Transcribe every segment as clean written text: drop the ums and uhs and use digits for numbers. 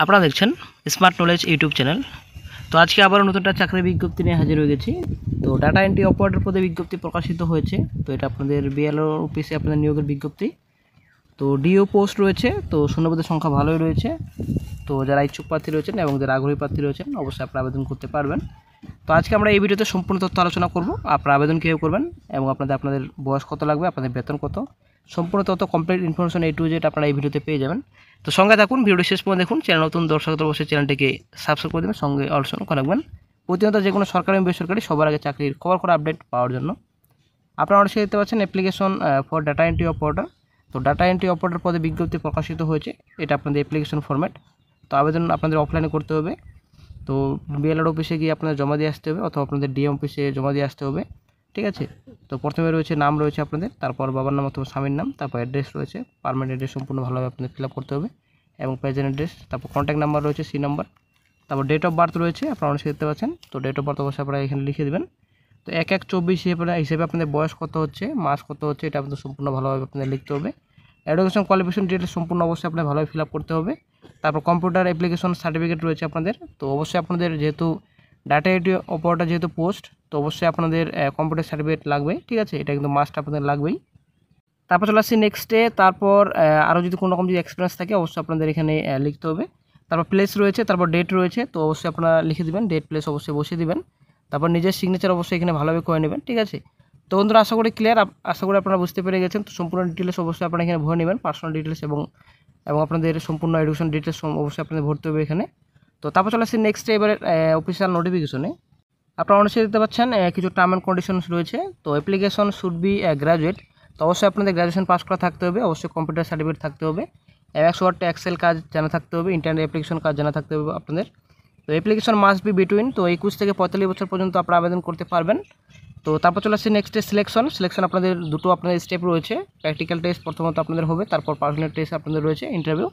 আপনারা দেখছেন smart knowledge YouTube channel. তো আজকে আবারও নতুন একটা চাকরির বিজ্ঞপ্তি নিয়ে হাজির হয়ে গেছি। তো ডাটা এন্ট্রি অপারেটর পদে বিজ্ঞপ্তি প্রকাশিত হয়েছে। তো এটা আপনাদের বিএলও অফিসে আপনাদের নিয়োগের বিজ্ঞপ্তি। তো ডিও পোস্ট রয়েছে, তো শূন্যপদের সংখ্যা ভালোই রয়েছে। তো যারা ইচ্ছুক প্রার্থী রয়েছেন এবং যারা আগ্রহী প্রার্থী রয়েছেন অবশ্যই আপনারা আবেদন করতে পারবেন। তো আজকে আমরা এই ভিডিওতে সম্পূর্ণ তথ্য আলোচনা করব। আপনারা আবেদন কীভাবে করবেন এবং আপনাদের বয়স কত লাগবে, আপনাদের বেতন কত, সম্পূর্ণ তথ্য complete information A to Z আপনারা এই ভিডিওতে পেয়ে যাবেন। তো সঙ্গে থাকুন, ভিডিওটি শেষ পর্যন্ত দেখুন। চ্যানেল নতুন দর্শক অবশ্যই চ্যানেলটিকে সাবস্ক্রাইব করে দেবেন, সঙ্গে অলসো করে রাখবেন প্রতিনিয়ত যে কোনো সরকারি এবং বেসরকারি সবার আগে চাকরির খবর আপডেট পাওয়ার জন্য। আপনারা অবশ্যই দেখতে পাচ্ছেন application for data entry operator. তো ডাটা এন্ট্রি অপারেটর পদে বিজ্ঞপ্তি প্রকাশিত হয়েছে। এটা আপনাদের অ্যাপ্লিকেশন ফরম্যাট। তো আবেদন আপনাদের অফলাইনে করতে হবে। তো বিএলআর অফিসে গিয়ে আপনাদের জমা দিয়ে আসতে হবে অথবা আপনাদের ডিএম অফিসে জমা দিয়ে আসতে হবে, ঠিক আছে। তো প্রথমে রয়েছে নাম রয়েছে আপনাদের, তারপর বাবার নাম অথবা স্বামীর নাম, তারপর অ্যাড্রেস রয়েছে, পারমানেন্ট অ্যাড্রেস সম্পূর্ণ ভালোভাবে আপনাদের ফিল আপ করতে হবে এবং প্রেজেন্ট অ্যাড্রেস, তারপর কন্ট্যাক্ট নাম্বার রয়েছে, সি নাম্বার, তারপর ডেট অফ বার্থ রয়েছে। আপনারা অনেক দেখতে পাচ্ছেন। তো ডেট অফ বার্থ অবশ্যই আপনারা এখানে লিখে দেবেন। তো 1/1/24 হিসেবে আপনাদের বয়স কত হচ্ছে, মাস কত হচ্ছে, এটা আপনাদের সম্পূর্ণ ভালোভাবে আপনাদের লিখতে হবে। এডুকেশন কোয়ালিফিকেশন ডিটেলস সম্পূর্ণ অবশ্যই আপনাদের ভালোভাবে ফিল আপ করতে হবে। তারপর কম্পিউটার অ্যাপ্লিকেশন সার্টিফিকেট রয়েছে আপনাদের। তো অবশ্যই আপনাদের যেহেতু ডাটা এন্ট্রি অপারেটর যেহেতু পোস্ট, তো অবশ্যই আপনাদের কম্পিউটার সার্টিফিকেট লাগবে, ঠিক আছে। এটা কিন্তু মাস্ট আপনাদের লাগবেই। তারপর চলে আসছি নেক্সটে। তারপর আরও যদি কোনো রকম যদি এক্সপিরিয়েন্স থাকে অবশ্যই আপনাদের এখানে লিখতে হবে। তারপর প্লেস রয়েছে, তারপর ডেট রয়েছে। তো অবশ্যই আপনারা লিখে দেবেন, ডেট প্লেস অবশ্যই বসিয়ে দেবেন। তারপর নিজের সিগনেচার অবশ্যই এখানে ভালোভাবে করে নেবেন, ঠিক আছে। তো বন্ধুরা আশা করি ক্লিয়ার, আশা করি আপনারা বুঝতে পেরে গেছেন। তো সম্পূর্ণ ডিটেলস অবশ্যই আপনারা এখানে ভরে নেবেন, পার্সোনাল ডিটেলস এবং আপনাদের সম্পূর্ণ এডুকেশন ডিটেলস অবশ্যই আপনাদের ভরতে হবে এখানে। তো তারপর চলে আসছি নেক্সটে এবারে অফিসিয়াল নোটিফিকেশনে। আপনারা অবশ্যই দেখতে পাচ্ছেন কিছু টার্ম অ্যান্ড কন্ডিশনস রয়েছে। তো অ্যাপ্লিকেশন শুড বি গ্র্যাজুয়েট। তো অবশ্যই আপনাদের গ্র্যাজুয়েশন পাস করা থাকতে হবে, অবশ্যই কম্পিউটার সার্টিফিকেট থাকতে হবে, MS ওয়ার্ড এক্সেল কাজ জানা থাকতে হবে, ইন্টারনেট অ্যাপ্লিকেশন কাজ জানা থাকতে হবে আপনাদের। তো অ্যাপ্লিকেশন মাস্ট বি বিটুইন, তো 21 থেকে 45 বছর পর্যন্ত আপনারা আবেদন করতে পারবেন। তো তারপর চলে আসছে নেক্সটে সিলেকশন আপনাদের দুটো আপনাদের স্টেপ রয়েছে। প্র্যাকটিক্যাল টেস্ট প্রথমত আপনাদের হবে, তারপর পার্সোনাল টেস্ট আপনাদের রয়েছে, ইন্টারভিউ।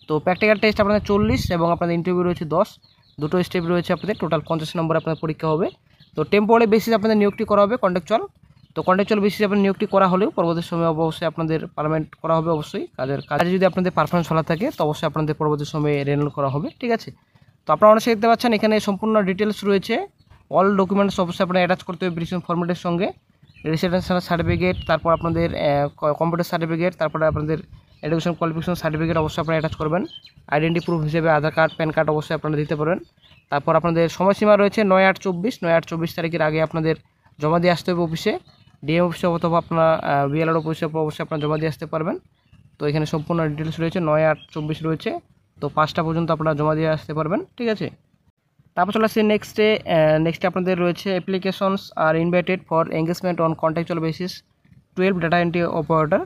তো প্র্যাকটিক্যাল টেস্ট আপনাদের 40 এবং আপনাদের ইন্টারভিউ রয়েছে 10। দুটো স্টেপ রয়েছে আপনাদের, টোটাল 50 নম্বর আপনাদের পরীক্ষা হবে। তো টেম্পোরারি বেসিস আপনাদের নিয়োগটি করা হবে কন্ট্রাকচুয়াল। তো কন্ট্রাকচুয়াল বেসিসে আপনাদের নিয়োগটি করা হলেও পরবর্তী সময়ে অবশ্যই আপনাদের পার্মানেন্ট করা হবে। অবশ্যই কাজে যদি আপনাদের পারফরমেন্স ভালো থাকে তো অবশ্যই আপনাদের পরবর্তী সময়ে রেনুয়াল করা হবে, ঠিক আছে। তো আপনারা অনেক দেখতে পাচ্ছেন এখানে সম্পূর্ণ ডিটেলস রয়েছে। অল ডকুমেন্টস অবশ্যই আপনারা অ্যাটাচ করতে হবে অ্যাপ্লিকেশন ফরম্যাটের সঙ্গে। রেসিডেন্সিয়াল সার্টিফিকেট, তারপর আপনাদের কম্পিউটার সার্টিফিকেট, তারপরে আপনাদের এডুকেশন কোয়ালিফিকেশন সার্টিফিকেট অবশ্যই আপনারা অ্যাটাচ করবেন। আইডেন্টি প্রুফ হিসেবে আধার কার্ড, প্যান কার্ড অবশ্যই আপনারা দিতে পারেন। তারপর আপনাদের সময়সীমা রয়েছে 9/8/24 তারিখের আগে আপনাদের জমা দিয়ে আসতে হবে অফিসে, ডিএম অফিসে অথবা আপনার বিএলআর অফিসে অবশ্যই আপনারা জমা দিয়ে আসতে পারবেন। তো এখানে সম্পূর্ণ ডিটেলস রয়েছে, 9/8/24 রয়েছে। তো 5টা পর্যন্ত আপনারা জমা দিয়ে আসতে পারবেন, ঠিক আছে। তারপর চলে আসছে নেক্সটে আপনাদের রয়েছে অ্যাপ্লিকেশনস আর invited for engagement on contractual basis 12 data entry operator.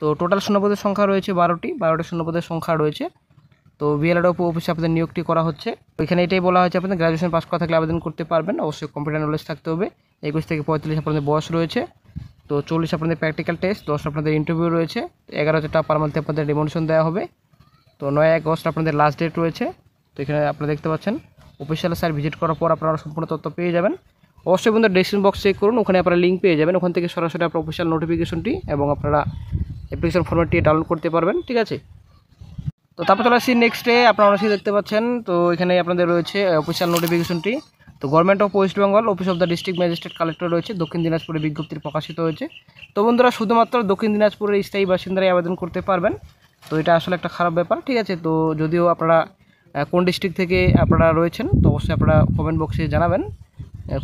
তো টোটাল শূন্যপদের সংখ্যা রয়েছে 12টি শূন্যপদের সংখ্যা রয়েছে। তো বিএলআর অফিসে আপনাদের নিয়োগটি করা হচ্ছে। এখানে এটাই বলা হয়েছে আপনাদের গ্র্যাজুয়েশন পাস করা থাকলে আবেদন করতে পারবেন, অবশ্যই কম্পিউটার নলেজ থাকতে হবে। 21 থেকে 45 আপনাদের বয়স রয়েছে। তো 40 আপনাদের প্র্যাকটিক্যাল টেস্ট, 10 আপনাদের ইন্টারভিউ রয়েছে, 11টা পার মান্থে আপনাদের রিমোশন দেওয়া হবে। তো 9/1 আপনাদের লাস্ট ডেট রয়েছে। তো এখানে আপনারা দেখতে পাচ্ছেন অফিসিয়াল সাইট ভিজিট করার পর আপনারা সম্পূর্ণ তথ্য পেয়ে যাবেন। অবশ্যই বন্ধু ডেসক্রিপশন বক্স চেক করুন, ওখানে আপনারা লিঙ্ক পেয়ে যাবেন। ওখান থেকে সরাসরি আপনার অফিসিয়াল নোটিফিকেশনটি এবং আপনারা অ্যাপ্লিকেশন ফর্মেটটি ডাউনলোড করতে পারবেন, ঠিক আছে। তো তারপর চলে আসছি নেক্সটে। আপনারা অবশ্যই দেখতে পাচ্ছেন। তো এখানে আপনাদের রয়েছে অফিসিয়াল নোটিফিকেশনটি। তো government of West Bengal office of the district magistrate collector রয়েছে, দক্ষিণ দিনাজপুরে বিজ্ঞপ্তি প্রকাশিত হয়েছে। তো বন্ধুরা শুধুমাত্র দক্ষিণ দিনাজপুরের স্থায়ী বাসিন্দারাই আবেদন করতে পারবেন। তো এটা আসলে একটা খারাপ ব্যাপার, ঠিক আছে। তো যদিও আপনারা কোন ডিস্ট্রিক্ট থেকে আপনারা রয়েছেন তো অবশ্যই আপনারা কমেন্ট বক্সে জানাবেন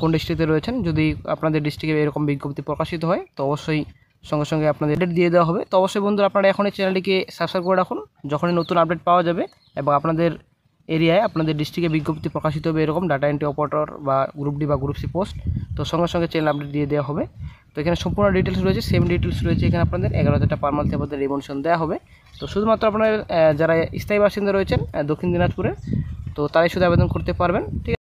কোন ডিস্ট্রিক্টে রয়েছেন। যদি আপনাদের ডিস্ট্রিক্টে এরকম বিজ্ঞপ্তি প্রকাশিত হয় তো অবশ্যই সঙ্গে সঙ্গে আপনাদের আপডেট দিয়ে দেওয়া হবে। তো অবশ্যই বন্ধুরা আপনারা এখনই চ্যানেলটিকে সাবস্ক্রাইব করে রাখুন, যখনই নতুন আপডেট পাওয়া যাবে এবং আপনাদের এরিয়ায় আপনাদের ডিস্ট্রিক্টে বিজ্ঞপ্তি প্রকাশিত হবে এরকম ডাটা এন্ট্রি অপারেটর বা গ্রুপ ডি বা গ্রুপ সি পোস্ট, তো সঙ্গে সঙ্গে চ্যানেল আপডেট দিয়ে দেওয়া হবে। তো এখানে সম্পূর্ণ ডিটেলস রয়েছে, সেম ডিটেলস রয়েছে এখানে আপনাদের 11,000 পার মান্থে আপনাদের রিমোশন দেওয়া হবে। তো শুধুমাত্র আপনার যারা স্থায়ী বাসিন্দা রয়েছেন দক্ষিণ দিনাজপুরে তো তারাই শুধু আবেদন করতে পারবেন, ঠিক আছে।